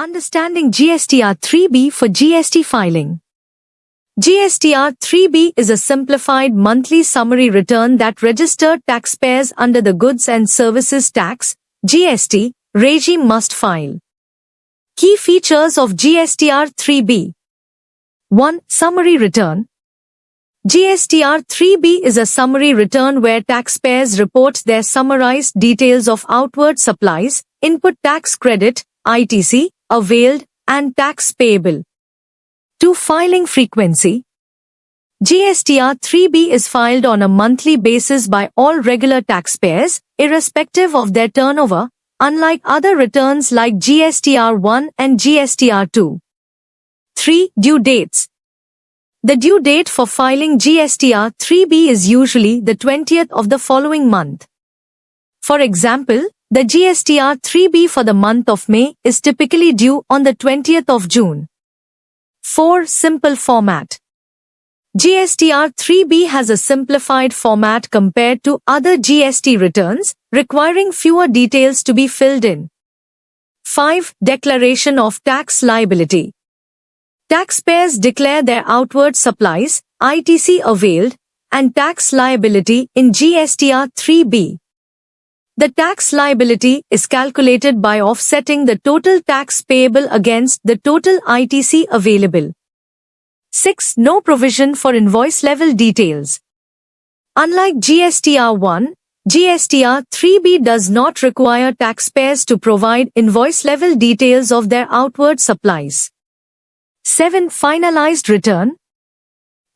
Understanding GSTR 3B for GST filing. GSTR 3B is a simplified monthly summary return that registered taxpayers under the Goods and Services Tax (GST) regime must file. Key features of GSTR 3B. 1. Summary return. GSTR 3B is a summary return where taxpayers report their summarized details of outward supplies, input tax credit, ITC, availed, and tax payable. 2. Filing frequency. GSTR 3B is filed on a monthly basis by all regular taxpayers, irrespective of their turnover, unlike other returns like GSTR 1 and GSTR 2. 3. Due dates. The due date for filing GSTR 3B is usually the 20th of the following month. For example, the GSTR 3B for the month of May is typically due on the 20th of June. 4. Simple format. GSTR 3B has a simplified format compared to other GST returns, requiring fewer details to be filled in. 5. Declaration of tax liability. Taxpayers declare their outward supplies, ITC availed, and tax liability in GSTR 3B. The tax liability is calculated by offsetting the total tax payable against the total ITC available. 6. No provision for invoice level details. Unlike GSTR 1, GSTR 3B does not require taxpayers to provide invoice level details of their outward supplies. 7. Finalized return.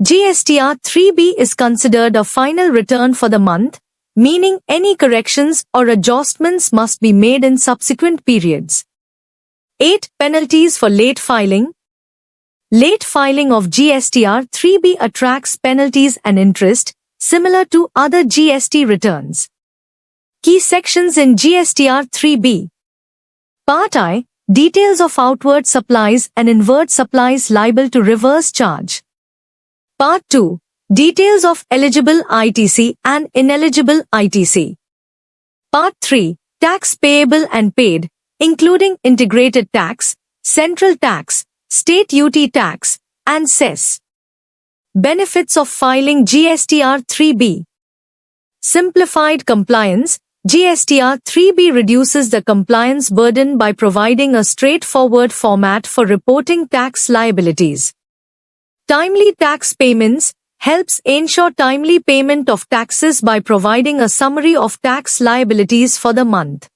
GSTR 3B is considered a final return for the month, meaning any corrections or adjustments must be made in subsequent periods. 8. Penalties for late filing. Late filing of GSTR 3B attracts penalties and interest, similar to other GST returns. Key sections in GSTR 3B. Part I. Details of outward supplies and inward supplies liable to reverse charge. Part 2. Details of eligible ITC and ineligible ITC. Part 3. Tax payable and paid, including integrated tax, central tax, state duty tax, and cess. Benefits of filing GSTR 3B. Simplified compliance. GSTR 3B reduces the compliance burden by providing a straightforward format for reporting tax liabilities. Timely tax payments. Helps ensure timely payment of taxes by providing a summary of tax liabilities for the month.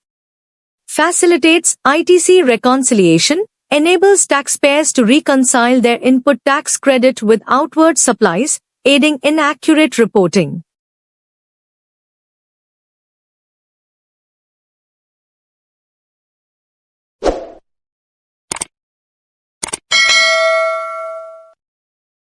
Facilitates ITC reconciliation, enables taxpayers to reconcile their input tax credit with outward supplies, aiding in accurate reporting.